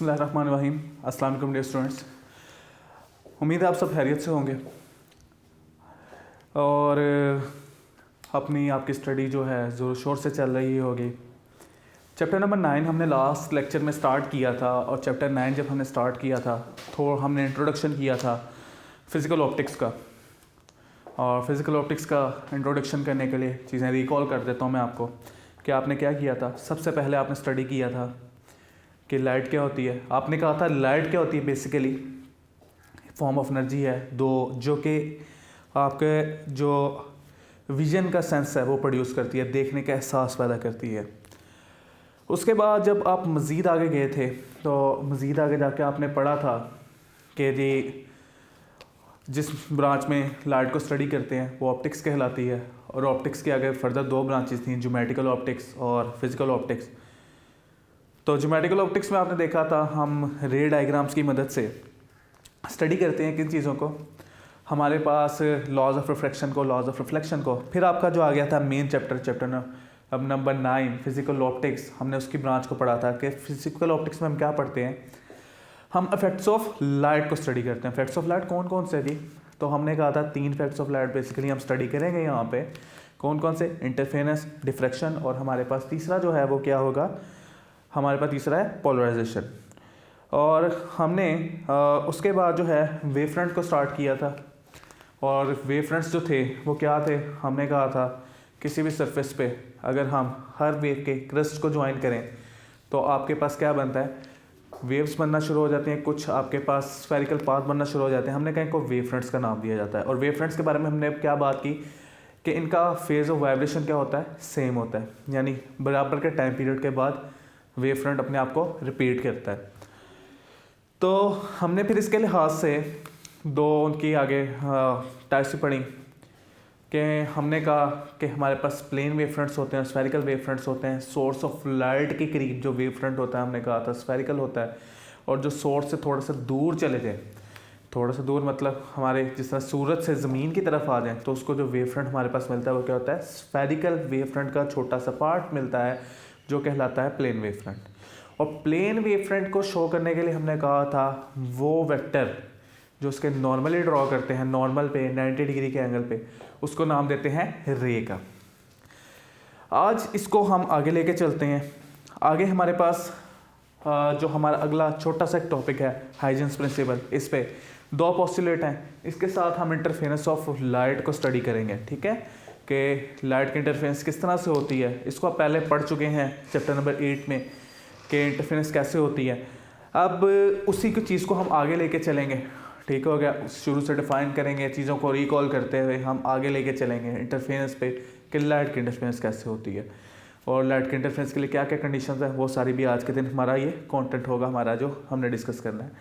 बिस्मिल्लाहिर्रहमानिर्रहीम। अस्सलाम वालेकुम डियर स्टूडेंट्स। उम्मीद है आप सब खैरियत से होंगे और आपकी स्टडी जो है ज़ोर शोर से चल रही होगी। चैप्टर नंबर 9 हमने लास्ट लेक्चर में स्टार्ट किया था और चैप्टर 9 जब हमने स्टार्ट किया था तो हमने इंट्रोडक्शन किया था फ़िज़िकल ऑप्टिक्स का। और फिज़िकल ऑप्टिक्स का इंट्रोडक्शन करने के लिए चीज़ें रिकॉल कर देता हूँ मैं आपको कि आपने क्या किया था। सबसे पहले आपने स्टडी किया था कि लाइट क्या होती है। आपने कहा था लाइट क्या होती है, बेसिकली फॉर्म ऑफ एनर्जी है जो कि आपके जो विजन का सेंस है वो प्रोड्यूस करती है, देखने का एहसास पैदा करती है। उसके बाद जब आप मज़ीद आगे गए थे तो मज़ीद आगे जाके आपने पढ़ा था कि जी जिस ब्रांच में लाइट को स्टडी करते हैं वो ऑप्टिक्स कहलाती है। और ऑप्टिक्स के आगे फर्दर दो ब्रांचेस थी, ज्योमेट्रिकल ऑप्टिक्स और फिज़िकल ऑप्टिक्स। तो ज्योमेट्रिकल ऑप्टिक्स में आपने देखा था हम रे डायग्राम्स की मदद से स्टडी करते हैं किन चीज़ों को, हमारे पास लॉज ऑफ रिफ्रैक्शन को, लॉज ऑफ रिफ्लेक्शन को। फिर आपका जो आ गया था main chapter number 9 physical optics, हमने उसकी ब्रांच को पढ़ा था कि फिज़िकल ऑप्टिक्स में हम क्या पढ़ते हैं, हम इफेक्ट्स ऑफ लाइट को स्टडी करते हैं। इफेक्ट्स ऑफ लाइट कौन कौन से जी, तो हमने कहा था 3 इफेक्ट्स ऑफ लाइट बेसिकली हम स्टडी करेंगे यहाँ पे। कौन कौन से, इंटरफेरेंस, डिफ्रैक्शन और हमारे पास तीसरा जो है वो क्या होगा, हमारे पास तीसरा है पोलराइजेशन। और हमने उसके बाद जो है वेव फ्रंट को स्टार्ट किया था। और वेव फ्रंट्स जो थे वो क्या थे, हमने कहा था किसी भी सरफेस पे अगर हम हर वेव के क्रस्ट को ज्वाइन करें तो आपके पास क्या बनता है, वेव्स बनना शुरू हो जाती हैं, कुछ आपके पास स्फेरिकल पाथ बनना शुरू हो जाते हैं। हमने कहा को वेव फ्रंट्स का नाम दिया जाता है। और वेव फ्रंट्स के बारे में हमने क्या बात की कि इनका फेज़ ऑफ वाइब्रेशन क्या होता है, सेम होता है, यानी बराबर के टाइम पीरियड के बाद वेव फ्रंट अपने आप को रिपीट करता है। तो हमने फिर इसके लिहाज से दो उनकी आगे टाइप्स पढ़ी कि हमने कहा कि हमारे पास प्लेन वेव फ्रंट्स होते हैं, स्फेरिकल वेव फ्रंट्स होते हैं। सोर्स ऑफ लाइट के करीब जो वेव फ्रंट होता है हमने कहा था स्फेरिकल होता है। और जो सोर्स से थोड़ा सा दूर चले जाए, थोड़ा सा दूर मतलब हमारे जिस तरह सूरज से ज़मीन की तरफ आ जाए तो उसको जो वेव फ्रंट हमारे पास मिलता है वो क्या होता है, स्फेरिकल वेव फ्रंट का छोटा सा पार्ट मिलता है जो कहलाता है प्लेन वेव फ्रंट। और प्लेन वेव फ्रंट को शो करने के लिए हमने कहा था वो वेक्टर जो उसके नॉर्मली ड्रॉ करते हैं, नॉर्मल पे 90 डिग्री के एंगल पे, उसको नाम देते हैं रे का। आज इसको हम आगे लेके चलते हैं। आगे हमारे पास जो हमारा अगला छोटा सा एक टॉपिक है हाइजेंस प्रिंसिपल। इस पे 2 पोस्टुलेट हैं, इसके साथ हम इंटरफेरेंस ऑफ लाइट को स्टडी करेंगे। ठीक है कि लाइट की इंटरफेरेंस किस तरह से होती है, इसको आप पहले पढ़ चुके हैं चैप्टर नंबर 8 में कि इंटरफेरेंस कैसे होती है। अब उसी की चीज़ को हम आगे लेके चलेंगे। ठीक हो गया, शुरू से डिफाइन करेंगे, चीज़ों को रिकॉल करते हुए हम आगे लेके चलेंगे इंटरफेरेंस पे कि लाइट की इंटरफेरेंस कैसे होती है और लाइट के इंटरफेरेंस के लिए क्या क्या कंडीशंस है, वो सारी भी आज के दिन हमारा ये कंटेंट होगा हमारा जो हमने डिस्कस करना है।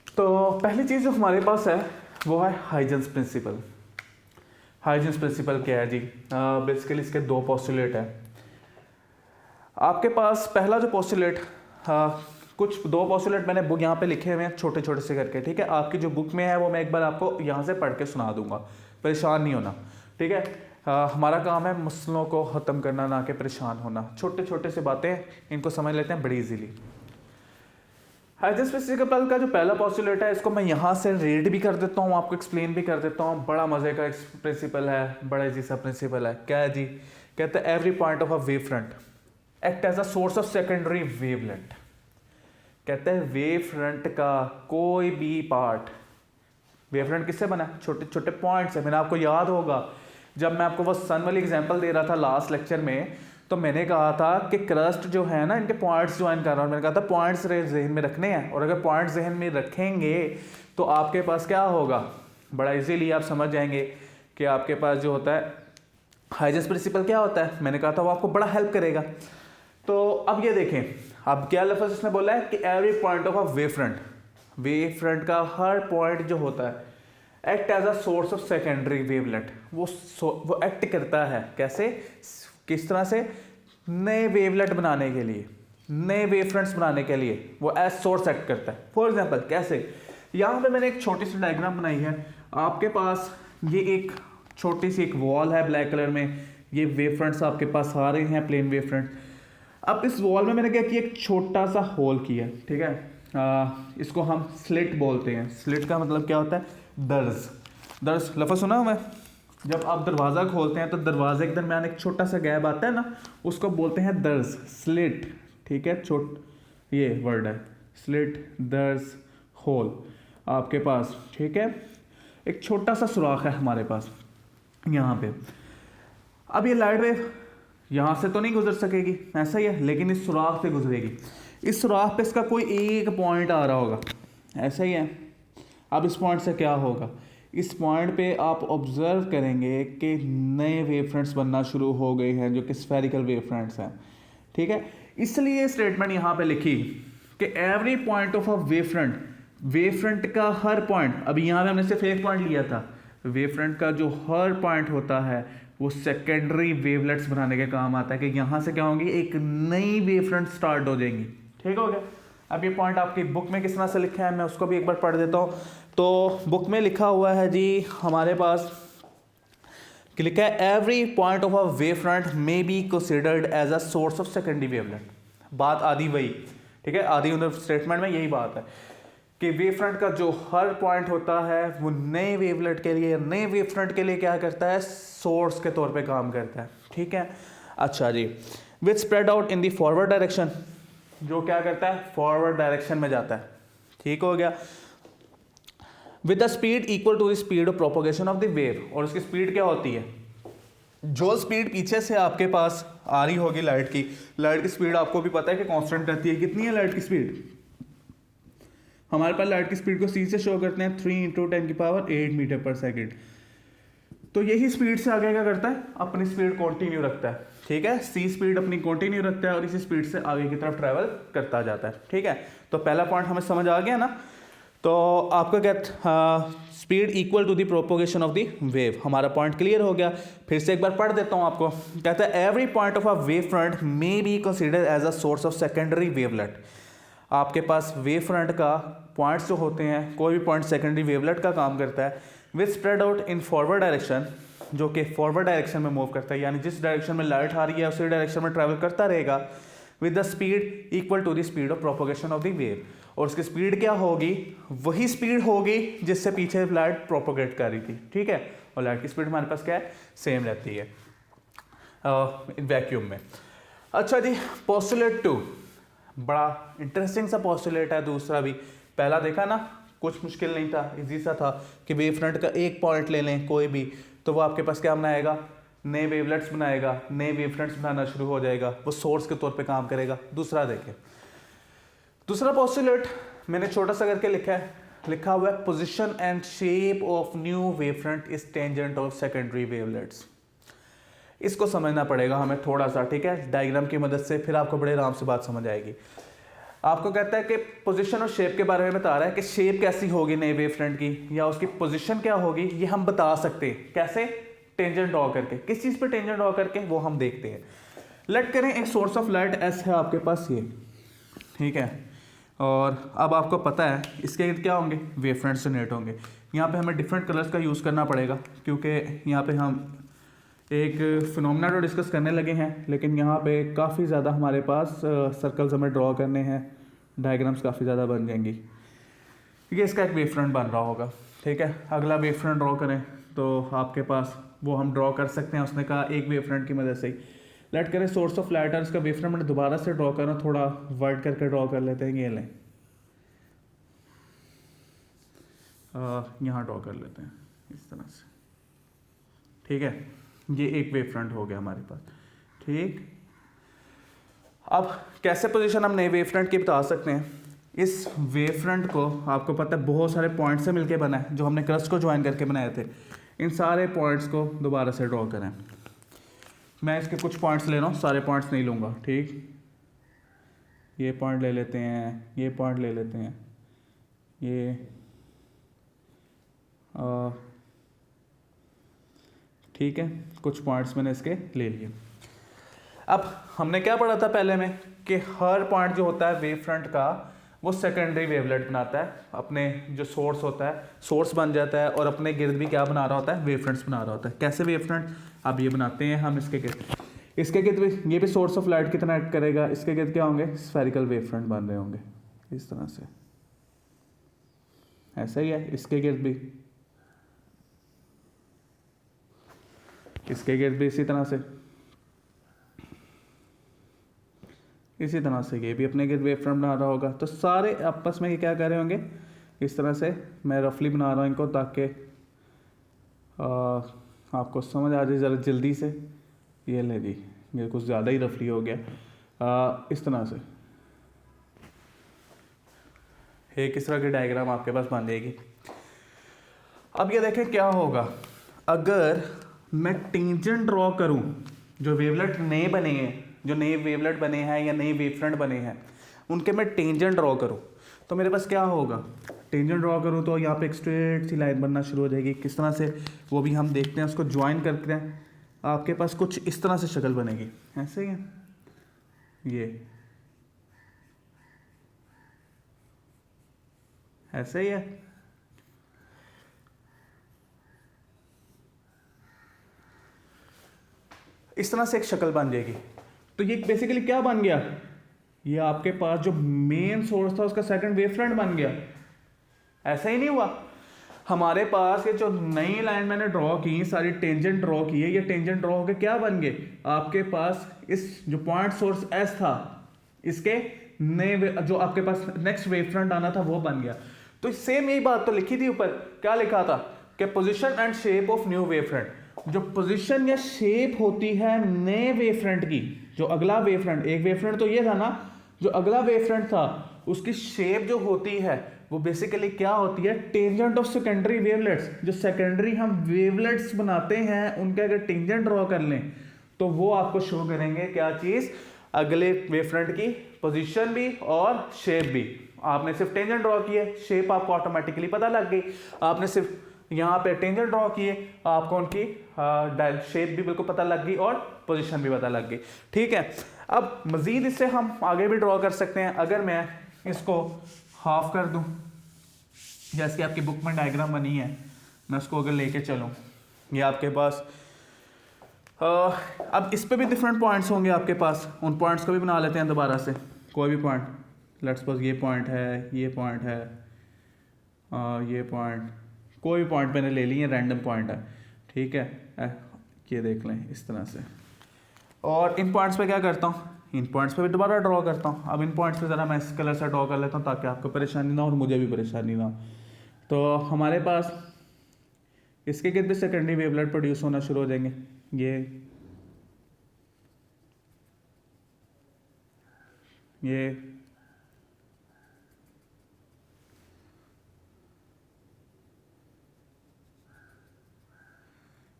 तो पहली चीज़ जो हमारे पास है वो है हाइजेंस प्रिंसिपल। हाइजेंस प्रिंसिपल क्या है जी, बेसिकली इसके 2 पोस्टुलेट है आपके पास। पहला जो पोस्टुलेट, कुछ 2 पोस्टुलेट मैंने बुक यहाँ पे लिखे हुए हैं छोटे छोटे से करके। ठीक है, आपकी जो बुक में है वो मैं एक बार आपको यहाँ से पढ़ के सुना दूंगा, परेशान नहीं होना। ठीक है, हमारा काम है मसलों को ख़त्म करना, ना कि परेशान होना। छोटे छोटे से बातें इनको समझ लेते हैं बड़ी इजीली। हाइजेंस प्रिंसिपल का जो पहला पोस्टुलेट है इसको मैं यहाँ से रीड भी कर देता हूँ, आपको एक्सप्लेन भी कर देता हूँ। बड़ा मज़े का प्रिंसिपल है, बड़ा इजी सा प्रिंसिपल है। क्या है जी, कहते हैं every point of a wave front act as a source of secondary wavelength. कहते हैं वेव फ्रंट का कोई भी पार्ट, वेव फ्रंट किससे बना, छोटे छोटे पॉइंट से। मैंने आपको याद होगा जब मैं आपको वो सन वाली एग्जांपल दे रहा था लास्ट लेक्चर में, तो मैंने कहा था कि क्रस्ट जो है ना इनके पॉइंट्स ज्वाइन कर रहा हूँ। मैंने कहा था पॉइंट्स जहन में रखने हैं, और अगर पॉइंट्स जहन में रखेंगे तो आपके पास क्या होगा, बड़ा इजीली आप समझ जाएंगे कि आपके पास जो होता है हाइजेंस प्रिंसिपल क्या होता है। मैंने कहा था वो आपको बड़ा हेल्प करेगा। तो अब ये देखें, अब क्या लफ्ज़ इसने बोला है कि every point of a wave front, wave front का हर पॉइंट जो होता है act as a source of secondary wavelength. वो एक्ट करता है कैसे, किस तरह से, नए वेवलेंथ बनाने के लिए, नए वेव फ्रंट्स बनाने के लिए वो एज सोर्स एक्ट करता है। फॉर एग्जांपल कैसे, यहाँ पे मैंने एक छोटी सी डायग्राम बनाई है। आपके पास ये एक छोटी सी एक वॉल है ब्लैक कलर में, ये वेव फ्रंट्स आपके पास आ रहे हैं, प्लेन वेव फ्रंट। अब इस वॉल में मैंने क्या किया, एक छोटा सा होल किया। ठीक है, इसको हम स्लिट बोलते हैं। स्लिट का मतलब क्या होता है? दर्ज। दर्ज लफ्ज़ सुना हुआ है? जब आप दरवाज़ा खोलते हैं तो दरवाजे के दरमियान एक छोटा सा गैप आता है ना, उसको बोलते हैं दर्ज, स्लिट। ठीक है, ये वर्ड है स्लिट, दर्ज, होल आपके पास। ठीक है, एक छोटा सा सुराख है हमारे पास यहाँ पे। अब ये लाइट वेव यहाँ से तो नहीं गुजर सकेगी, ऐसा ही है, लेकिन इस सुराख से गुजरेगी। इस सुराख पे इसका कोई एक पॉइंट आ रहा होगा, ऐसा ही है। अब इस पॉइंट से क्या होगा? इस पॉइंट पे आप ऑब्जर्व करेंगे कि नए वेव फ्रंट्स बनना शुरू हो गए हैं, जो कि स्फेरिकल वेव फ्रंट्स हैं। ठीक है, इसलिए स्टेटमेंट यहाँ पे लिखी कि every point of a wave front का हर पॉइंट, अभी यहाँ पे हमने सिर्फ एक पॉइंट लिया था, वेव फ्रंट का जो हर पॉइंट होता है वो सेकेंडरी वेवलेट्स बनाने के काम आता है, कि यहाँ से क्या होंगी, एक नई वेव फ्रंट स्टार्ट हो जाएंगी। ठीक हो गया? अब ये पॉइंट आपकी बुक में किस तरह से लिखा है मैं उसको भी एक बार पढ़ देता हूँ। तो बुक में लिखा हुआ है जी हमारे पास कि लिखा है every point of a wave front may be considered as a source of secondary wavelet. बात आधी वही, ठीक है, आधी उधर स्टेटमेंट में यही बात है कि वेव फ्रंट का जो हर पॉइंट होता है वो नए वेवलेट के लिए, नए वेव फ्रंट के लिए क्या करता है, सोर्स के तौर पे काम करता है। ठीक है, अच्छा जी, which spread out in the forward direction, जो क्या करता है, फॉरवर्ड डायरेक्शन में जाता है। ठीक हो गया, with the speed equal to the speed of propagation of the wave, और उसकी स्पीड क्या होती है, जो स्पीड पीछे से आपके पास आ रही होगी लाइट की स्पीड आपको भी पता है कि कांस्टेंट रहती है। कितनी है लाइट की स्पीड? हमारे पास लाइट की स्पीड को c से शो करते हैं 3 × 10⁸ मीटर पर सेकेंड। तो यही स्पीड से आगे क्या करता है, अपनी स्पीड कंटिन्यू रखता है। ठीक है, c स्पीड अपनी कंटिन्यू रखता है और इसी स्पीड से आगे की तरफ ट्रैवल करता जाता है। ठीक है, तो पहला पॉइंट हमें समझ आ गया ना। तो आपका क्या, speed equal to the propagation of the wave, हमारा पॉइंट क्लियर हो गया। फिर से एक बार पढ़ देता हूँ आपको। कहता है every point of a wave front may be considered as a source of secondary wavelet. आपके पास वेव फ्रंट का पॉइंट्स जो होते हैं, कोई भी पॉइंट सेकेंडरी वेवलेट का काम करता है। With spread out in forward direction, जो कि फॉरवर्ड डायरेक्शन में मूव करता है, यानी जिस डायरेक्शन में लाइट आ रही है उसी डायरेक्शन में ट्रैवल करता रहेगा। With the speed equal to the speed of propagation of the wave, और उसकी स्पीड क्या होगी, वही स्पीड होगी जिससे पीछे लाइट प्रोपोगेट कर रही थी। ठीक है, और लाइट की स्पीड हमारे पास क्या है, सेम रहती है वैक्यूम में। अच्छा जी, पोस्टुलेट 2 बड़ा इंटरेस्टिंग सा पोस्टुलेट है दूसरा भी। पहला देखा ना, कुछ मुश्किल नहीं था, इजी सा था कि वेव फ्रंट का एक पॉइंट ले लें कोई भी, तो वो आपके पास क्या बनाएगा, नए वेवलेट्स बनाएगा, नए वेव फ्रंट्स बनाना शुरू हो जाएगा, वो सोर्स के तौर पे काम करेगा। दूसरा देखें, दूसरा पोस्टुलेट मैंने छोटा सा करके लिखा हुआ है position and shape of new wave front is tangent of secondary wavelets. इसको समझना पड़ेगा हमें थोड़ा सा, ठीक है, डायग्राम की मदद से, फिर आपको बड़े आराम से बात समझ आएगी। आपको कहता है कि पोजीशन और शेप के बारे में बता रहा है कि शेप कैसी होगी नए वेव फ्रंट की, या उसकी पोजीशन क्या होगी, ये हम बता सकते हैं। कैसे? टेंजेंट ड्रॉ करके। किस चीज़ पे टेंजेंट ड्रॉ करके, वो हम देखते हैं। लेट करें एक सोर्स ऑफ लाइट एस है आपके पास ये, ठीक है, और अब आपको पता है इसके इर्द क्या होंगे, वेव फ्रंट्स जनरेट होंगे। यहाँ पे हमें डिफरेंट कलर्स का यूज़ करना पड़ेगा, क्योंकि यहाँ पे हम एक फिनोमेना तो डिस्कस करने लगे हैं, लेकिन यहाँ पे काफ़ी ज़्यादा हमारे पास सर्कल्स हमें ड्रॉ करने हैं, डायग्राम्स काफ़ी ज़्यादा बन जाएंगी, क्योंकि इसका एक वेव फ्रंट बन रहा होगा। ठीक है, अगला वेव फ्रंट ड्रॉ करें तो आपके पास वो हम ड्रॉ कर सकते हैं, उसने कहा एक वेव फ्रंट की मदद से ही। लेट करें सोर्स ऑफ लाइट, इसका वेव फ्रंट मैंने दोबारा से ड्रॉ करना, थोड़ा वर्ड करके ड्रॉ कर लेते हैं। ये लें, यहाँ ड्रॉ कर लेते हैं इस तरह से, ठीक है, ये एक वेव फ्रंट हो गया हमारे पास। ठीक, अब कैसे पोजीशन हम नए वेव फ्रंट की बता सकते हैं। इस वेव फ्रंट को आपको पता है बहुत सारे पॉइंट से मिलके बना है, जो हमने क्रस्ट को ज्वाइन करके बनाए थे। इन सारे पॉइंट्स को दोबारा से ड्रॉ करें। मैं इसके कुछ पॉइंट्स ले रहा हूँ, सारे पॉइंट्स नहीं लूँगा। ठीक, ये पॉइंट ले लेते हैं, ये पॉइंट ले लेते हैं, ये ठीक है, कुछ पॉइंट्स मैंने इसके ले लिए। अब हमने क्या पढ़ा था पहले में कि हर पॉइंट जो होता है वेव फ्रंट का वो सेकेंडरी वेवलेट बनाता है, अपने जो सोर्स होता है सोर्स बन जाता है, और अपने गिर्द भी क्या बना रहा होता है, वेव फ्रंट्स बना रहा होता है। कैसे वेव फ्रंट, अब ये बनाते हैं हम इसके गिर्द भी, ये भी सोर्स ऑफ लाइट कितना एक्ट करेगा, इसके गिर्द क्या होंगे, स्फेरिकल वेव फ्रंट बन रहे होंगे इस तरह से। ऐसा ही है, इसके गिर्द भी, इसके गिर्द भी इसी तरह से, इसी तरह से ये भी अपने गिर्द वेव फ्रंट बना रहा होगा। तो सारे आपस में ये क्या कर रहे होंगे, इस तरह से मैं रफली बना रहा हूँ इनको ताकि आपको समझ आ जाए ज़रा जल्दी से। ये ले जी, ये कुछ ज़्यादा ही रफली हो गया। इस तरह से एक इस तरह की डायग्राम आपके पास बन जाएगी। अब ये देखें क्या होगा अगर मैं टेंजेंट ड्रॉ करूं, जो वेवलेट नए बने हैं, जो नए वेवलेट बने हैं या नए वेव फ्रंट बने हैं, उनके मैं टेंजेंट ड्रॉ करूं तो मेरे पास क्या होगा। टेंजेंट ड्रॉ करूं तो यहाँ पे एक स्ट्रेट सी लाइन बनना शुरू हो जाएगी। किस तरह से वो भी हम देखते हैं, उसको ज्वाइन करते हैं, आपके पास कुछ इस तरह से शक्ल बनेगी। ऐसे ही है, ये ऐसे ही है। इस तरह से एक शक्ल बन जाएगी। तो ये बेसिकली क्या बन गया, ये आपके पास जो मेन सोर्स था उसका सेकंड वेव फ्रंट बन गया। ऐसा ही नहीं हुआ, हमारे पास ये जो नई लाइन मैंने ड्रॉ की, सारी टेंजेंट ड्रॉ की है, ये टेंजेंट ड्रॉ होकर क्या बन गए, आपके पास इस जो पॉइंट सोर्स एस था, इसके नए जो आपके पास नेक्स्ट वेव फ्रंट आना था वो बन गया। तो सेम यही बात तो लिखी थी ऊपर, क्या लिखा था कि position and shape of new wave front. जो पोजीशन या शेप होती है नए वेव फ्रंट की, जो अगला वेव फ्रंट, एक वेव फ्रंट तो ये था ना, जो अगला वेव फ्रंट था उसकी शेप जो होती है वो बेसिकली क्या होती है, टेंजेंट ऑफ सेकेंडरी वेवलेट्स। जो सेकेंडरी हम वेवलेट्स बनाते हैं उनके अगर टेंजेंट ड्रॉ कर लें तो वो आपको शो करेंगे क्या चीज, अगले वेव फ्रंट की पोजीशन भी और शेप भी। आपने सिर्फ टेंजेंट ड्रॉ किए, शेप आपको ऑटोमेटिकली पता लग गई। आपने सिर्फ यहाँ पे टेंजेंट ड्रॉ किए, आपको उनकी शेप भी बिल्कुल पता लग गई और पोजीशन भी पता लग गई। ठीक है, अब मजीद इससे हम आगे भी ड्रॉ कर सकते हैं। अगर मैं इसको हाफ कर दूं, जैसे कि आपकी बुक में डायग्राम बनी है, मैं उसको अगर लेके चलूं, ये आपके पास अब इस पे भी डिफरेंट पॉइंट्स होंगे आपके पास, उन पॉइंट्स को भी बना लेते हैं दोबारा से। कोई भी पॉइंट, लेट्स सपोज ये पॉइंट है, ये पॉइंट है, ये पॉइंट, कोई भी पॉइंट मैंने ले ली है, रैंडम पॉइंट है। ठीक है, ये देख लें इस तरह से। और इन पॉइंट्स पे क्या करता हूँ, इन पॉइंट्स पे भी दोबारा ड्रॉ करता हूँ। अब इन पॉइंट्स पे ज़रा मैं इस कलर से ड्रॉ कर लेता हूँ ताकि आपको परेशानी ना हो और मुझे भी परेशानी ना हो। तो हमारे पास इसके गिर्द भी सेकेंडरी वेवलेट प्रोड्यूस होना शुरू हो जाएंगे। ये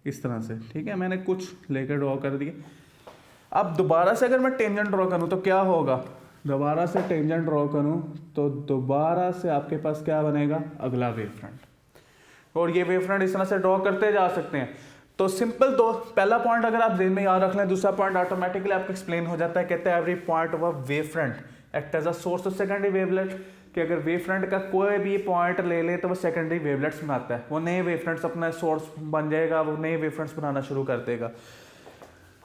इस तरह से। ठीक है, मैंने कुछ लेकर ड्रॉ कर दिए। अब दोबारा से अगर मैं टेंजेंट ड्रॉ करूं तो क्या होगा, दोबारा से टेंजेंट ड्रॉ करूं तो दोबारा से आपके पास क्या बनेगा, अगला वेव फ्रंट। और ये वेव फ्रंट इस तरह से ड्रॉ करते जा सकते हैं। तो सिंपल, दो पहला पॉइंट अगर आप जेन में याद रख लें, दूसरा पॉइंट ऑटोमेटिकली आपको एक्सप्लेन हो जाता है। कहते हैं every point of a wave front act as a source of secondary wavelet, कि अगर वेव फ्रंट का कोई भी पॉइंट ले ले तो वो सेकेंडरी वेवलेट्स बनाता है, वो नए वेव फ्रंट्स अपना सोर्स बन जाएगा, वो नए वेव फ्रंट्स बनाना शुरू कर देगा।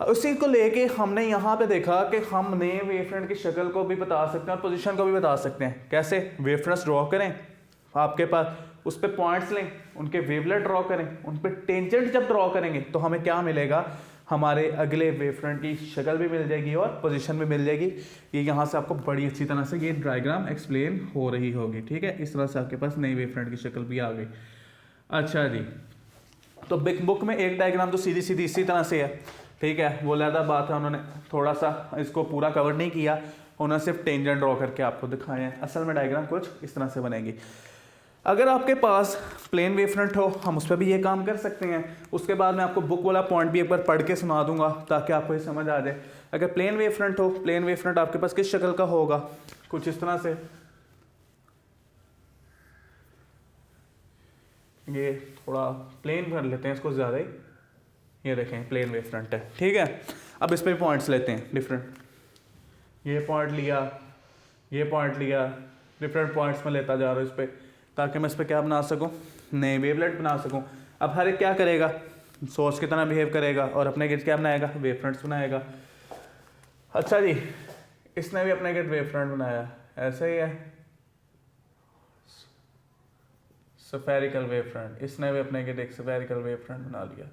उसी को लेके हमने यहाँ पे देखा कि हम नए वेव फ्रंट की शक्ल को भी बता सकते हैं और पोजीशन को भी बता सकते हैं। कैसे, वेव फ्रंट्स ड्रॉ करें, आपके पास उस पर पॉइंट्स लें, उनके वेवलेट ड्रॉ करें, उन पर टेंजेंट जब ड्रॉ करेंगे तो हमें क्या मिलेगा, हमारे अगले वेव फ्रंट की शक्ल भी मिल जाएगी और पोजीशन भी मिल जाएगी। ये यहाँ से आपको बड़ी अच्छी तरह से ये डायग्राम एक्सप्लेन हो रही होगी। ठीक है, इस तरह से आपके पास नई वेव फ्रंट की शक्ल भी आ गई। अच्छा जी, तो बिग बुक में एक डायग्राम तो सीधी सीधी इसी तरह से है। ठीक है, वो अलग बात है, उन्होंने थोड़ा सा इसको पूरा कवर नहीं किया, उन्होंने सिर्फ टेंजेंट ड्रॉ करके आपको दिखाए हैं। असल में डायग्राम कुछ इस तरह से बनेगी। अगर आपके पास प्लेन वेव फ्रंट हो, हम उस पर भी ये काम कर सकते हैं। उसके बाद मैं आपको बुक वाला पॉइंट भी एक बार पढ़ के सुना दूंगा ताकि आपको ये समझ आ जाए। अगर प्लेन वेव फ्रंट हो, प्लेन वेव फ्रंट आपके पास किस शक्ल का होगा, कुछ इस तरह से। ये थोड़ा प्लेन कर लेते हैं इसको ज़्यादा ही, ये देखें प्लेन वेव फ्रंट है। ठीक है, अब इस पर पॉइंट्स लेते हैं डिफरेंट, ये पॉइंट लिया, ये पॉइंट लिया, डिफरेंट पॉइंट्स में लेता जा रहा हूँ इस पर, ताकि मैं इस पर क्या बना सकूँ, नए वेवलेट बना सकूँ। अब हर एक क्या करेगा, सोर्स की तरह बिहेव करेगा और अपने गिर्द क्या बनाएगा, वेव फ्रंट्स बनाएगा। अच्छा जी, इसने भी अपने गिर्द वेव फ्रंट बनाया, ऐसा ही है। स्फेरिकल वेव फ्रंट, इसने भी अपने के एक स्फेरिकल वेव फ्रंट बना लिया,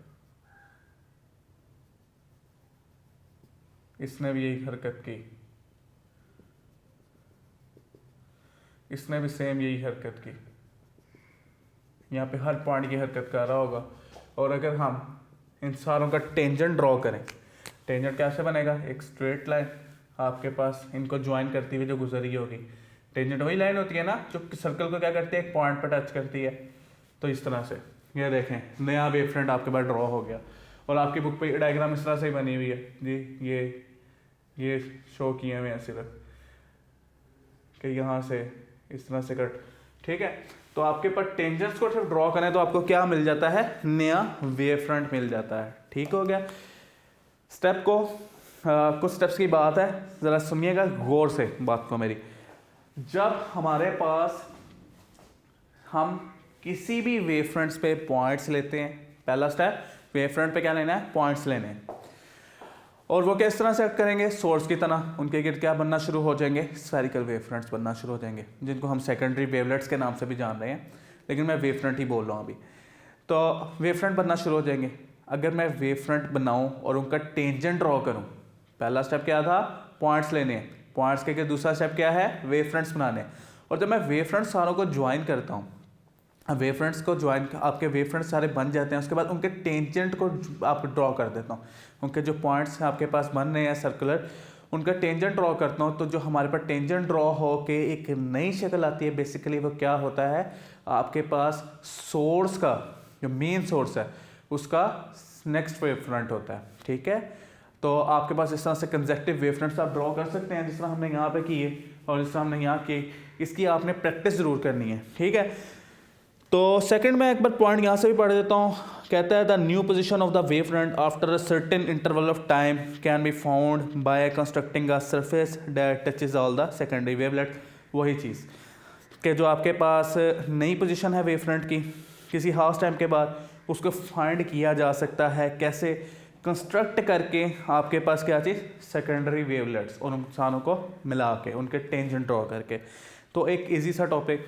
इसने भी यही हरकत की, इसने भी सेम यही हरकत की, यहाँ पे हर पॉइंट की हरकत कर रहा होगा। और अगर हम इन सारों का टेंजेंट ड्रॉ करें, टेंजेंट कैसे बनेगा, एक स्ट्रेट लाइन आपके पास इनको ज्वाइन करती हुई जो गुजरी होगी। टेंजेंट वही लाइन होती है ना जो सर्कल को क्या करती है, एक पॉइंट पर टच करती है। तो इस तरह से ये देखें नया वेव फ्रंट आपके पास ड्रॉ हो गया। और आपकी बुक पे डायग्राम इस तरह से ही बनी हुई है जी, ये शो किए हुए हैं सिर्फ कि यहाँ से इस तरह से कट, ठीक है। तो आपके पास टेंजेंट्स को सिर्फ ड्रॉ करें तो आपको क्या मिल जाता है, नया वेव फ्रंट मिल जाता है। ठीक हो गया। स्टेप को कुछ स्टेप्स की बात है, ज़रा सुनिएगा गौर से बात को मेरी। जब हमारे पास हम किसी भी वेव फ्रंट्स पे पॉइंट्स लेते हैं, पहला स्टेप वेव फ्रंट पे क्या लेना है, पॉइंट्स लेने हैं। और वो किस तरह से एक्ट करेंगे, सोर्स की तरह उनके गिर्द क्या बनना शुरू हो जाएंगे, स्फेरिकल वेव फ्रंट्स बनना शुरू हो जाएंगे, जिनको हम सेकेंडरी वेवलेट्स के नाम से भी जान रहे हैं, लेकिन मैं वेव फ्रंट ही बोल रहा हूँ अभी। तो वेव फ्रंट बनना शुरू हो जाएंगे। अगर मैं वेव फ्रंट बनाऊँ और उनका टेंजेंट ड्रॉ करूँ, पहला स्टेप क्या था, पॉइंट्स लेने, पॉइंट्स के दूसरा स्टेप क्या है, वेव फ्रंट्स बनाने। और जब मैं वेव फ्रंट्स सारों को ज्वाइन करता हूँ, वेव फ्रंट्स को ज्वाइन, आपके वेव फ्रंट्स सारे बन जाते हैं, उसके बाद उनके टेंजेंट को आप ड्रॉ कर देता हूँ। उनके जो पॉइंट्स आपके पास बन रहे हैं सर्कुलर, उनका टेंजेंट ड्रॉ करता हूँ। तो जो हमारे पास टेंजेंट ड्रॉ हो के एक नई शक्ल आती है, बेसिकली वो क्या होता है, आपके पास सोर्स का जो मेन सोर्स है उसका नेक्स्ट वेव फ्रंट होता है। ठीक है। तो आपके पास इस तरह से कंसेक्टिव वेव फ्रंट्स आप ड्रॉ कर सकते हैं, जिस तरह हमने यहाँ पे किए और जिस तरह हमने यहाँ किए। इसकी आपने प्रैक्टिस ज़रूर करनी है। ठीक है। तो सेकंड में एक बार पॉइंट यहाँ से भी पढ़ देता हूँ। कहता है the new position of the wave front after a certain interval of time can be found by constructing a surface that touches all the secondary wavelet. वही चीज़ कि जो आपके पास नई पोजीशन है वेव फ्रंट की, किसी खास टाइम के बाद उसको फाइंड किया जा सकता है कैसे, कंस्ट्रक्ट करके आपके पास क्या चीज़, सेकेंडरी वेवलेट्स और उन सारों को मिला के उनके टेंजेंट ड्रॉ करके। तो एक ईजी सा टॉपिक,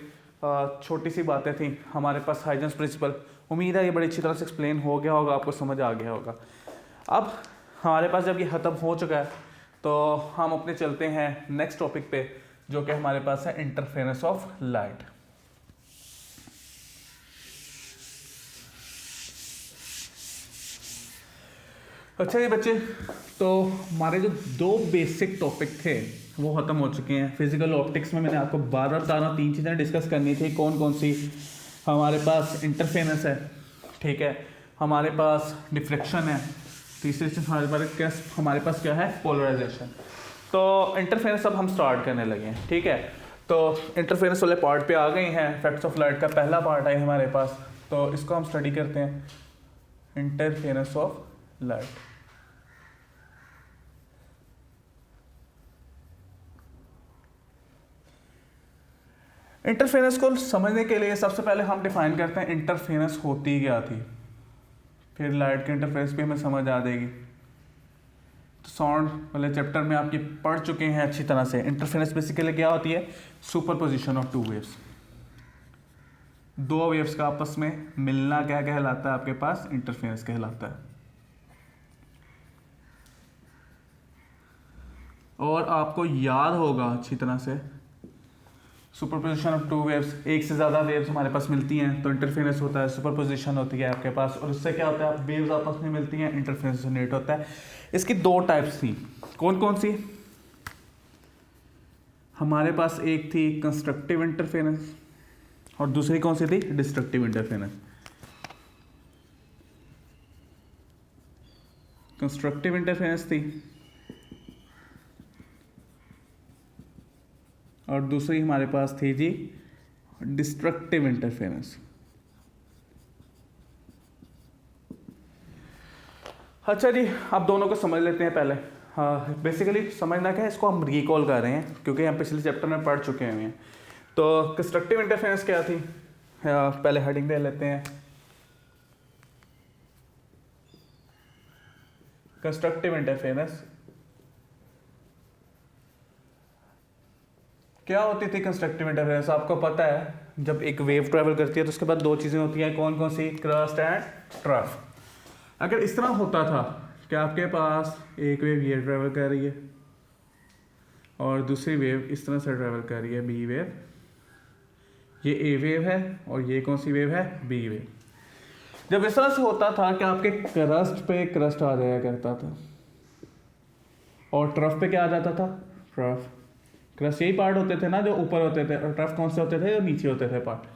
छोटी सी बातें थी हमारे पास, हाइजेंस प्रिंसिपल। उम्मीद है ये बड़ी अच्छी तरह से एक्सप्लेन हो गया होगा, आपको समझ आ गया होगा। अब हमारे पास जब ये ख़त्म हो चुका है तो हम अपने चलते हैं नेक्स्ट टॉपिक पे, जो कि हमारे पास है इंटरफेरेंस ऑफ लाइट। अच्छा जी बच्चे, तो हमारे जो दो बेसिक टॉपिक थे वो ख़त्म हो चुके हैं। फिजिकल ऑप्टिक्स में मैंने आपको बार बार तीन चीज़ें डिस्कस करनी थी। कौन कौन सी, हमारे पास इंटरफेरेंस है, ठीक है, हमारे पास डिफ्लेक्शन है, तीसरी चीज़ हमारे पास क्या है, पोलराइजेशन। तो इंटरफेरेंस अब हम स्टार्ट करने लगे हैं। ठीक है। तो इंटरफेरेंस वाले पार्ट पे आ गए हैं। इफेक्ट्स ऑफ लाइट का पहला पार्ट है हमारे पास, तो इसको हम स्टडी करते हैं, इंटरफेरेंस ऑफ लाइट। इंटरफेरेंस को समझने के लिए सबसे पहले हम डिफाइन करते हैं इंटरफेरेंस होती क्या थी, फिर लाइट के इंटरफेरेंस भी हमें समझ आ जाएगी। तो साउंड वाले चैप्टर में आपके पढ़ चुके हैं अच्छी तरह से। इंटरफेरेंस बेसिकली क्या होती है, सुपरपोजिशन ऑफ टू वेव्स, दो वेव्स का आपस में मिलना क्या कहलाता है, आपके पास इंटरफेरेंस कहलाता है। और आपको याद होगा अच्छी तरह से, सुपरपोजिशन ऑफ टू वेव्स, एक से ज़्यादा वेव्स हमारे पास मिलती हैं तो इंटरफेरेंस होता है, सुपरपोजिशन होती है आपके पास, और उससे क्या होता है, वेव्स आपस में मिलती हैं, इंटरफेरेंस जनरेट होता है। इसकी दो टाइप्स थी। कौन कौन सी, हमारे पास एक थी कंस्ट्रक्टिव इंटरफेरेंस और दूसरी कौन सी थी, डिस्ट्रक्टिव इंटरफेरेंस। कंस्ट्रक्टिव इंटरफेरेंस थी और दूसरी हमारे पास थी जी डिस्ट्रक्टिव इंटरफेरेंस। अच्छा जी, अब दोनों को समझ लेते हैं पहले। हाँ, बेसिकली समझना क्या है, इसको हम रिकॉल कर रहे हैं क्योंकि हम पिछले चैप्टर में पढ़ चुके हैं। तो कंस्ट्रक्टिव इंटरफेरेंस क्या थी, पहले हेडिंग दे लेते हैं। कंस्ट्रक्टिव इंटरफेरेंस क्या होती थी, कंस्ट्रक्टिव इंटरफेरेंस आपको पता है, जब एक वेव ट्रैवल करती है तो उसके बाद दो चीज़ें होती हैं, कौन कौन सी? Crust and trough. अगर इस तरह होता था कि आपके पास एक वेव ये ट्रैवल कर रही है और दूसरी वेव इस तरह से ट्रैवल कर रही है, बी वेव, ये ए वेव है और ये कौन सी वेव है? B wave. जब इस तरह से होता था कि आपके क्रस्ट पे क्रस्ट आ जाया करता था और ट्रफ पे क्या आ जाता था? ट्रफ। क्रस्ट यही पार्ट होते थे ना जो ऊपर होते थे, और ट्रफ कौन से होते थे? जो नीचे होते थे पार्ट।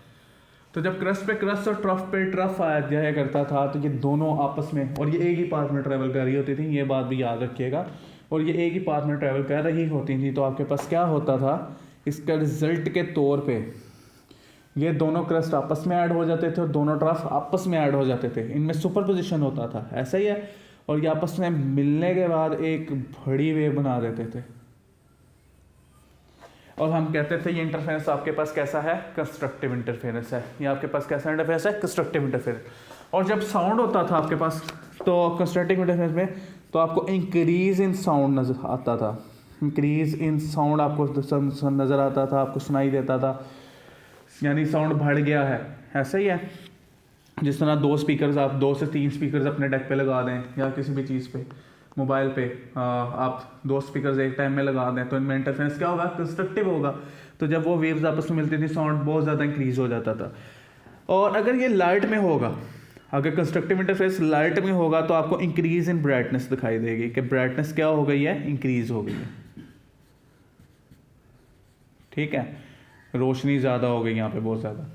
तो जब क्रस्ट पे क्रस्ट और ट्रफ पे ट्रफ आ जाया करता था तो ये दोनों आपस में, और ये एक ही पाथ में ट्रैवल कर रही होती थी, ये बात भी याद रखिएगा, और ये एक ही पाथ में ट्रैवल कर रही होती थी, तो आपके पास क्या होता था? इसका रिजल्ट के तौर पे ये दोनों क्रस्ट आपस में ऐड हो जाते थे और दोनों ट्रफ आपस में ऐड हो जाते थे, इनमें सुपरपोजिशन होता था, ऐसा ही है। और ये आपस में मिलने के बाद एक बड़ी वेव बना देते थे और हम कहते थे ये इंटरफेरेंस आपके पास कैसा है? कंस्ट्रक्टिव इंटरफेरेंस है। ये आपके पास कैसा इंटरफेरेंस है? Constructive interference. और जब साउंड होता था आपके पास तो कंस्ट्रक्टिव इंटरफेरेंस में, तो आपको इंक्रीज इन साउंड नजर आता था, इंक्रीज इन साउंड आपको नजर आता था, आपको सुनाई देता था, यानी साउंड बढ़ गया है। ऐसा ही है जिस तरह दो स्पीकर्स, आप 2 से 3 स्पीकर्स अपने डेक पे लगा दें या किसी भी चीज़ पे, मोबाइल पे आप 2 स्पीकर्स एक टाइम में लगा दें तो इनमें इंटरफेरेंस क्या होगा? कंस्ट्रक्टिव होगा। तो जब वो वेव्स आपस में मिलती थी साउंड बहुत ज़्यादा इंक्रीज हो जाता था। और अगर ये लाइट में होगा, अगर कंस्ट्रक्टिव इंटरफेरेंस लाइट में होगा तो आपको इंक्रीज इन ब्राइटनेस दिखाई देगी कि ब्राइटनेस क्या हो गई है? इंक्रीज हो गई है। ठीक है, रोशनी ज़्यादा हो गई यहाँ पे, बहुत ज़्यादा।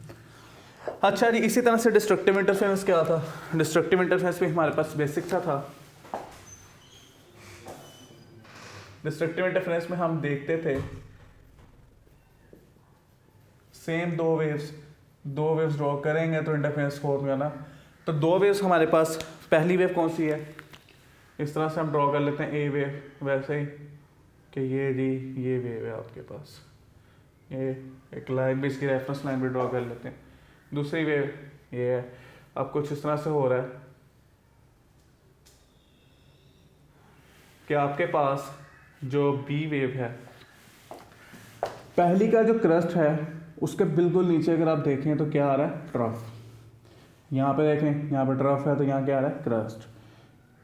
अच्छा जी, इसी तरह से डिस्ट्रक्टिव इंटरफेरेंस क्या था? डिस्ट्रक्टिव इंटरफेरेंस भी हमारे पास बेसिक सा था। डिस्ट्रक्टिव इंटरफेरेंस में हम देखते थे सेम दो वेव्स ड्रॉ करेंगे तो इंटरफेरेंस हो गया ना। तो 2 वेव्स हमारे पास, पहली वेव कौन सी है? इस तरह से हम ड्रॉ कर लेते हैं ए वेव, वैसे ही कि ये वेव है आपके पास, ये एक लाइन भी, इसकी रेफरेंस लाइन भी ड्रॉ कर लेते हैं। दूसरी वेव ये है। अब कुछ इस तरह से हो रहा है कि आपके पास जो बी वेव है, पहली का जो क्रस्ट है उसके बिल्कुल नीचे अगर आप देखें तो क्या आ रहा है? ट्रफ। यहाँ पे देखें, यहाँ पे ट्रफ है तो यहाँ क्या आ रहा है?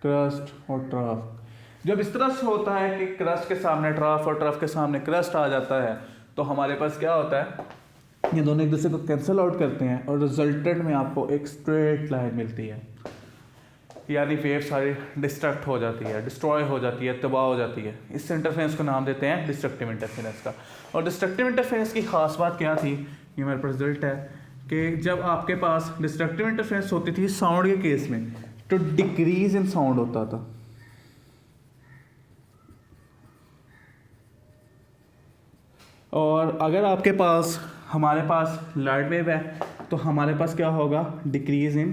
क्रस्ट और ट्रफ। जब इस तरह से होता है कि क्रस्ट के सामने ट्रफ और ट्रफ के सामने क्रस्ट आ जाता है तो हमारे पास क्या होता है? ये दोनों एक दूसरे को कैंसिल आउट करते हैं और रिजल्टेंट में आपको एक स्ट्रेट लाइन मिलती है, यानी वेव सारी डिस्ट्रक्ट हो जाती है, डिस्ट्रॉय हो जाती है, तबाह हो जाती है। इस इंटरफेरेंस को नाम देते हैं डिस्ट्रक्टिव इंटरफेरेंस का। और डिस्ट्रक्टिव इंटरफेरेंस की खास बात क्या थी? ये मेरे पास रिजल्ट है कि जब आपके पास डिस्ट्रक्टिव इंटरफेरेंस होती थी साउंड के केस में तो डिक्रीज इन साउंड होता था, और अगर आपके पास, हमारे पास लाइट वेव है तो हमारे पास क्या होगा? डिक्रीज इन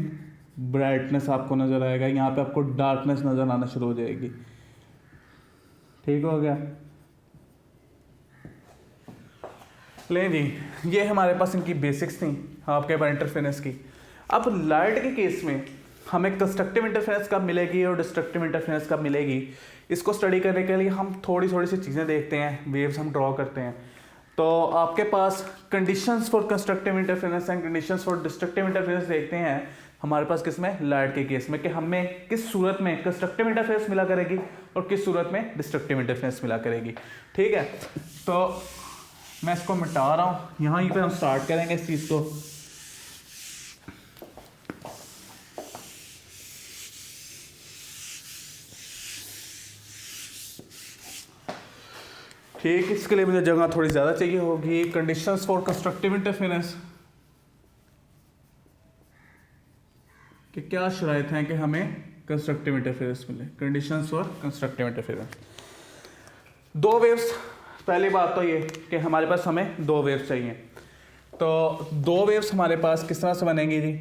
ब्राइटनेस आपको नज़र आएगा, यहाँ पे आपको डार्कनेस नज़र आना शुरू हो जाएगी। ठीक हो गया? ले जी, ये हमारे पास इनकी बेसिक्स थी आपके पास इंटरफेरेंस की। अब लाइट के केस में हमें कंस्ट्रक्टिव इंटरफेरेंस कब मिलेगी और डिस्ट्रक्टिव इंटरफेरेंस कब मिलेगी, इसको स्टडी करने के लिए हम थोड़ी सी चीज़ें देखते हैं, वेव्स हम ड्रॉ करते हैं। तो आपके पास conditions for constructive interference and conditions for destructive interference देखते हैं हमारे पास किस में? लाइट के केस में, कि हमें किस सूरत में कंस्ट्रक्टिव इंटरफेरेंस मिला करेगी और किस सूरत में डिस्ट्रक्टिव इंटरफेरेंस मिला करेगी। ठीक है, तो मैं इसको मिटा रहा हूँ, यहाँ पे हम स्टार्ट करेंगे इस चीज़ को। ठीक, इसके लिए मुझे जगह थोड़ी ज़्यादा चाहिए होगी। कंडीशंस फॉर कंस्ट्रक्टिव इंटरफेरेंस कि क्या शराइत हैं कि हमें कंस्ट्रक्टिव इंटरफेरेंस मिले। Conditions for constructive interference, 2 waves. पहली बात तो ये कि हमारे पास हमें 2 वेव्स चाहिए, तो 2 वेव्स हमारे पास किस तरह से बनेंगी जी?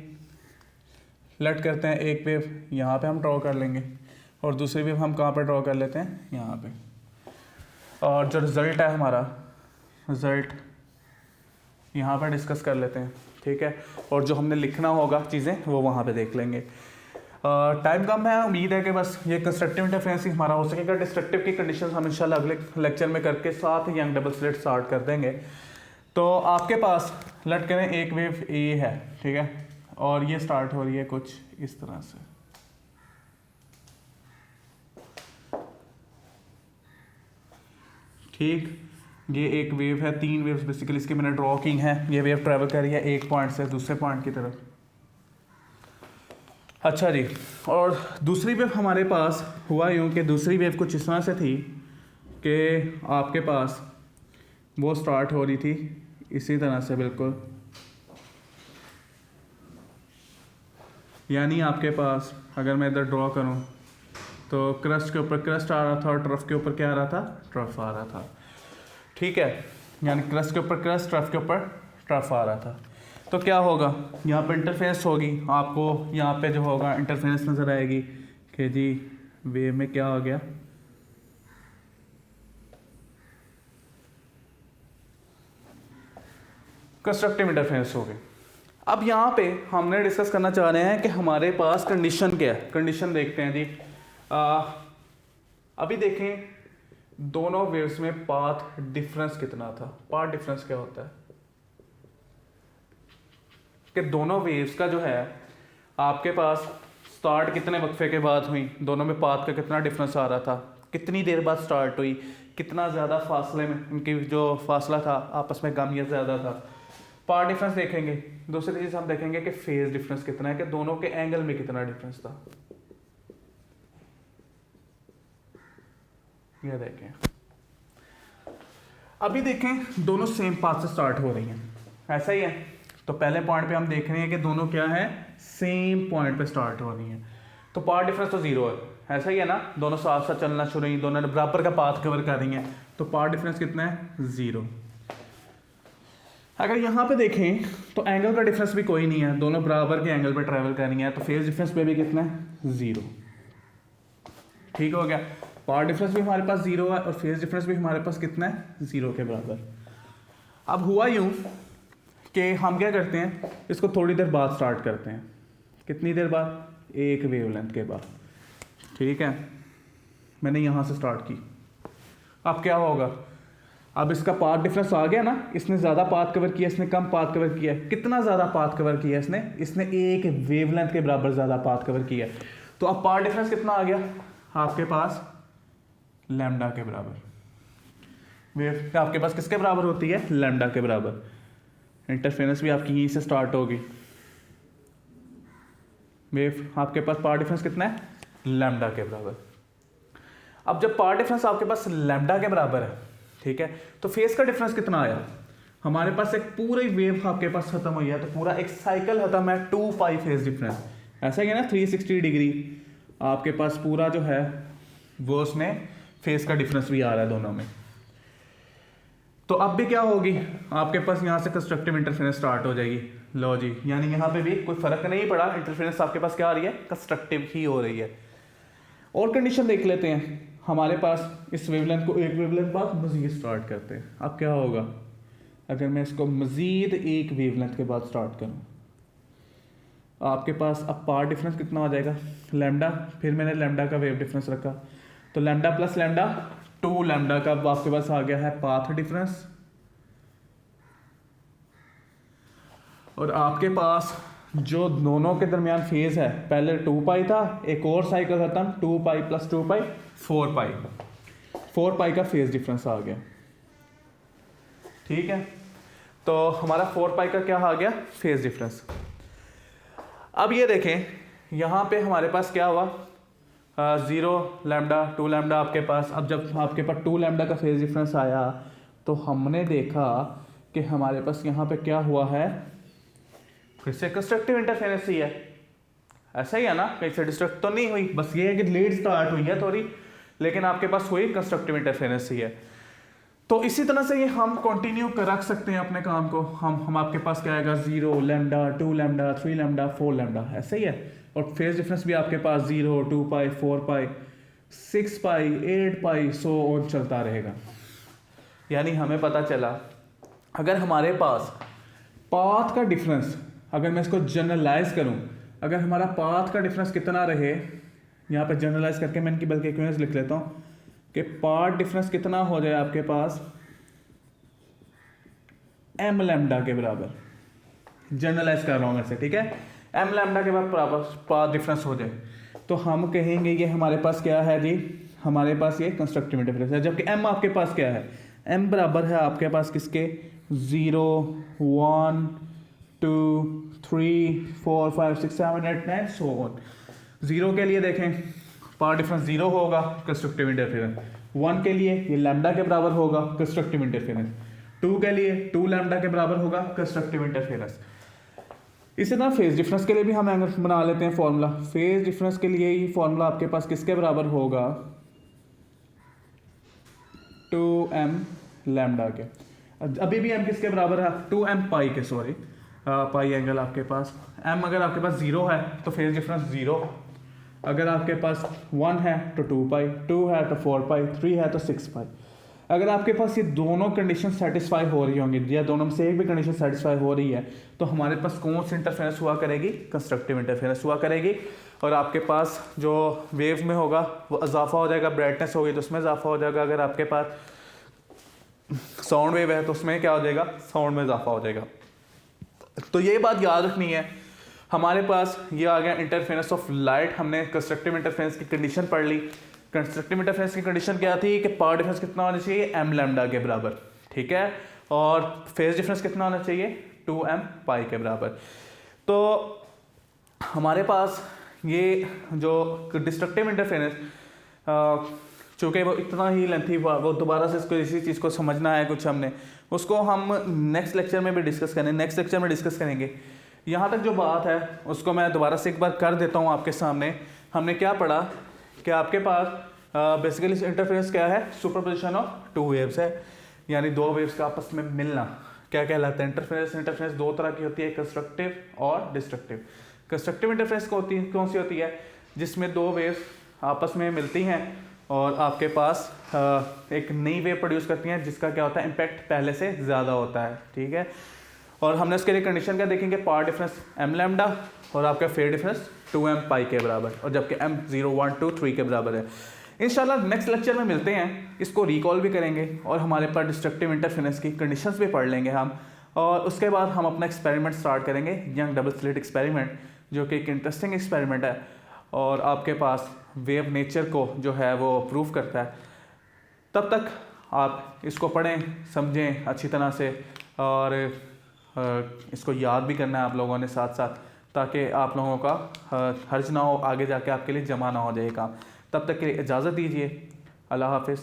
लेट करते हैं, एक वेव यहाँ पे हम ड्रॉ कर लेंगे और दूसरी वेव हम कहाँ पे ड्रॉ कर लेते हैं? यहाँ पे। और जो रिज़ल्ट है हमारा, रिज़ल्ट यहाँ पर डिस्कस कर लेते हैं। ठीक है, और जो हमने लिखना होगा चीज़ें वो वहाँ पे देख लेंगे। टाइम कम है, उम्मीद है कि बस ये कंस्ट्रक्टिव इंटरफेरेंस ही हमारा हो सकेगा। डिस्ट्रक्टिव की कंडीशंस हम इंशाल्लाह अगले लेक्चर में करके साथ ही यंग डबल स्लिट स्टार्ट कर देंगे। तो आपके पास लेट करें एक वेव ए है, ठीक है, और ये स्टार्ट हो रही है कुछ इस तरह से, ठीक। ये एक वेव है, 3 वेव्स बेसिकली इसकी मैंने ड्रॉ की हैं। ये वेव ट्रैवल कर रही है एक पॉइंट से दूसरे पॉइंट की तरफ। अच्छा जी, और दूसरी वेव हमारे पास हुआ यूँ कि दूसरी वेव कुछ इस तरह से थी कि आपके पास वो स्टार्ट हो रही थी इसी तरह से बिल्कुल, यानी आपके पास अगर मैं इधर ड्रॉ करूँ तो क्रस्ट के ऊपर क्रस्ट आ रहा था और ट्रफ के ऊपर क्या आ रहा था, ट्रफ आ रहा था, ठीक है। यानी क्रस्ट के ऊपर क्रस्ट, ट्रफ के ऊपर ट्रफ आ रहा था। तो क्या होगा, यहाँ पे इंटरफेरेंस होगी, आपको यहाँ पे जो होगा इंटरफेरेंस नज़र आएगी कि जी वेव में क्या हो गया, कंस्ट्रक्टिव इंटरफेरेंस हो गई। अब यहाँ पे हमने डिस्कस करना चाह रहे हैं कि हमारे पास कंडीशन क्या है। कंडीशन देखते हैं जी। अभी देखें दोनों वेव्स में पाथ डिफरेंस कितना था। पाथ डिफरेंस क्या होता है कि दोनों वेव्स का जो है आपके पास स्टार्ट कितने वक्फे के बाद हुई, दोनों में पाथ का कितना डिफरेंस आ रहा था, कितनी देर बाद स्टार्ट हुई, कितना ज़्यादा फासले में उनकी जो फासला था आपस में कम या ज़्यादा था। पाथ डिफरेंस देखेंगे। दूसरी चीज़ हम देखेंगे कि फेज डिफरेंस कितना है, कि दोनों के एंगल में कितना डिफरेंस था। ये देखें, अभी देखें दोनों सेम पाथ से स्टार्ट हो रही हैं, ऐसा ही है। तो पहले पॉइंट पे हम देख रहे हैं कि दोनों क्या है, सेम पॉइंट पे स्टार्ट हो रही हैं, तो पाथ डिफरेंस तो जीरो है, ऐसा ही है ना। दोनों साथ साथ चलना शुरू हुई, दोनों ने बराबर का पाथ कवर कर रही हैं, तो पाथ डिफरेंस कितना है, जीरो। अगर यहाँ पे देखें तो एंगल का डिफरेंस भी कोई नहीं है, दोनों बराबर के एंगल पे ट्रैवल कर रही हैं, तो फेज डिफरेंस पे भी कितना है, जीरो। ठीक हो गया, पाथ डिफरेंस भी हमारे पास जीरो है और फेज डिफरेंस भी हमारे पास कितना है, जीरो के बराबर। अब हुआ यूं कि हम क्या करते हैं, इसको थोड़ी देर बाद स्टार्ट करते हैं। कितनी देर बाद, एक वेवलेंथ के बाद, ठीक है। मैंने यहाँ से स्टार्ट की, अब क्या होगा, अब इसका पाथ डिफरेंस आ गया ना, इसने ज़्यादा पाथ कवर किया, इसने कम पाथ कवर किया। कितना ज़्यादा पाथ कवर किया इसने एक वेवलेंथ के बराबर ज़्यादा पाथ कवर किया। तो अब पाथ डिफरेंस कितना आ गया आपके पास, लैम्डा के बराबर। वेव आपके पास किसके बराबर होती है, लैम्डा के बराबर। इंटरफेरेंस भी आपकी यहीं से स्टार्ट होगी। वेव आपके पास पाथ डिफरेंस कितना है, लैम्डा के बराबर। अब जब पाथ डिफरेंस आपके पास लैम्डा के बराबर है, ठीक है, तो फेस का डिफरेंस कितना आया, हमारे पास एक पूरी वेव आपके पास खत्म हुई है, तो पूरा एक साइकिल खत्म है, 2 पाई फेस डिफरेंस। ऐसा ही है ना, 360 डिग्री आपके पास पूरा जो है वो उसमें फेस का डिफरेंस भी आ रहा है दोनों में। तो अब भी क्या होगी, आपके पास यहाँ से कंस्ट्रक्टिव इंटरफेरेंस स्टार्ट हो जाएगी। लो जी, यानी यहाँ पे भी कोई फर्क नहीं पड़ा, इंटरफेरेंस आपके पास क्या आ रही है, कंस्ट्रक्टिव ही हो रही है। और कंडीशन देख लेते हैं, हमारे पास इस वेवलेंथ को एक वेवलेंथ बाद मजीद स्टार्ट करते हैं। अब क्या होगा, अगर मैं इसको मजीद एक वेवलेंथ के बाद स्टार्ट करूँ, आपके पास अब पाथ डिफरेंस कितना हो जाएगा, लैम्डा, फिर मैंने लैम्डा का वेव डिफरेंस रखा, तो लैम्डा प्लस लैम्डा 2 लैम्डा का आपके पास आ गया है पाथ डिफरेंस। और आपके पास जो दोनों के दरमियान फेज है, पहले 2 पाई था, एक और साइकिल खत्म, 2 पाई प्लस 2 पाई 4 पाई, 4 पाई का फेज डिफरेंस आ गया, ठीक है। तो हमारा 4 पाई का क्या आ गया, फेज डिफरेंस। अब ये देखें यहाँ पे हमारे पास क्या हुआ, 0 लैम्डा 2 लैम्डा आपके पास। अब जब आपके पास 2 लैम्डा का फेज डिफरेंस आया तो हमने देखा कि हमारे पास यहाँ पे क्या हुआ है, फिर से कंस्ट्रक्टिव इंटरफेरेंस ही है, ऐसा ही है ना, कहीं से डिस्ट्रक्ट तो नहीं हुई, बस ये है कि लेट स्टार्ट हुई है थोड़ी, लेकिन आपके पास हुई कंस्ट्रक्टिव इंटरफेरेंस ही है। तो इसी तरह से ये हम कंटिन्यू कर रख सकते हैं अपने काम को। हम आपके पास क्या आएगा, 0 लैम्डा 2 लैम्डा 3 लैम्डा 4 लैम्डा, ऐसा ही है। और फेज डिफरेंस भी आपके पास 0 2 पाई 4 पाई 6 पाई 8 पाई सो ऑन चलता रहेगा। यानी हमें पता चला, अगर हमारे पास पाथ का डिफरेंस, अगर मैं इसको जनरलाइज करूं, अगर हमारा पाथ का डिफरेंस कितना रहे, यहाँ पे जनरलाइज करके मैं इनकी बल्कि इक्वेशंस लिख लेता हूँ कि पाथ डिफरेंस कितना हो जाए आपके पास, एम लैम्डा के बराबर, जनरलाइज कर रहा हूँ ऐसे, ठीक है, एम लैम्डा के बराबर पाथ डिफरेंस हो जाए तो हम कहेंगे ये हमारे पास क्या है जी, हमारे पास ये कंस्ट्रक्टिव इंटरफेरेंस है। जबकि एम आपके पास क्या है, एम बराबर है आपके पास किसके, 0 1 2 3 4 5 6 7 8 9 सो ऑन। 0 के लिए देखें पाथ डिफरेंस 0 होगा, कंस्ट्रक्टिव इंटरफेरेंस। 1 के लिए ये लैम्डा के बराबर होगा, कंस्ट्रक्टिव इंटरफेरेंस। 2 के लिए 2 लैम्डा के बराबर होगा, कंस्ट्रक्टिव इंटरफेरेंस। इसी तरह फेज डिफरेंस के लिए भी हम एंगल बना लेते हैं फॉर्मूला। फेज डिफरेंस के लिए ये फॉर्मूला आपके पास किसके बराबर होगा, 2m लैम्डा के। अभी भी m किसके बराबर है, 2m पाई के, सॉरी पाई एंगल आपके पास। m अगर आपके पास 0 है तो फेज डिफरेंस 0, अगर आपके पास 1 है तो 2 पाई, 2 है तो 4 पाई, 3 है तो 6 पाई। अगर आपके पास ये दोनों कंडीशन सेटिस्फाई हो रही होंगी या दोनों में से एक भी कंडीशन सेटिस्फाई हो रही है तो हमारे पास कौन सी इंटरफेरेंस हुआ करेगी, कंस्ट्रक्टिव इंटरफेरेंस हुआ करेगी। और आपके पास जो वेव में होगा वो इजाफा हो जाएगा, ब्राइटनेस होगी तो उसमें इजाफा हो जाएगा। अगर आपके पास साउंड वेव है तो उसमें क्या हो जाएगा, साउंड में इजाफा हो जाएगा। तो ये बात याद रखनी है। हमारे पास ये आ गया इंटरफेरेंस ऑफ लाइट, हमने कंस्ट्रक्टिव इंटरफेरेंस की कंडीशन पढ़ ली। कंस्ट्रक्टिव इंटरफेरेंस की कंडीशन क्या थी कि पाथ डिफरेंस कितना होना चाहिए, एम लैम्डा के बराबर, ठीक है, और फेज डिफरेंस कितना होना चाहिए, 2m पाई के बराबर। तो हमारे पास ये जो डिस्ट्रक्टिव इंटरफेरेंस, चूँकि वो इतना ही लेंथी, वो दोबारा से इसको इसी चीज़ को समझना है कुछ हमने, उसको हम नेक्स्ट लेक्चर में भी डिस्कस करेंगे, नेक्स्ट लेक्चर में डिस्कस करेंगे। यहाँ तक जो बात है उसको मैं दोबारा से एक बार कर देता हूँ आपके सामने। हमने क्या पढ़ा कि आपके पास बेसिकली इंटरफेरेंस क्या है, सुपरपोजिशन ऑफ 2 वेव्स है, यानी 2 वेव्स का आपस में मिलना क्या कहलाता है, इंटरफेरेंस। इंटरफेरेंस 2 तरह की होती है, कंस्ट्रक्टिव और डिस्ट्रक्टिव। कंस्ट्रक्टिव इंटरफेरेंस कौन सी होती है, जिसमें 2 वेव्स आपस में मिलती हैं और आपके पास एक नई वेव प्रोड्यूस करती हैं जिसका क्या होता है, इम्पैक्ट पहले से ज़्यादा होता है, ठीक है। और हमने उसके लिए कंडीशन क्या देखेंगे, पाथ डिफरेंस m लैम्डा और आपका फेज डिफरेंस 2m पाई के बराबर, और जबकि m 0 1 2 3 के बराबर है। इंशाल्लाह नेक्स्ट लेक्चर में मिलते हैं, इसको रिकॉल भी करेंगे और हमारे पास डिस्ट्रक्टिव इंटरफेरेंस की कंडीशंस भी पढ़ लेंगे हम। और उसके बाद हम अपना एक्सपेरिमेंट स्टार्ट करेंगे, यंग डबल स्लिट एक्सपेरिमेंट, जो कि एक इंटरेस्टिंग एक्सपेरिमेंट है और आपके पास वेव नेचर को जो है वो प्रूव करता है। तब तक आप इसको पढ़ें, समझें अच्छी तरह से, और इसको याद भी करना है आप लोगों ने साथ साथ, ताकि आप लोगों का हर्ज ना हो, आगे जाके आपके लिए जमा ना हो जाए काम। तब तक के लिए इजाज़त दीजिए, अल्लाह हाफिज़।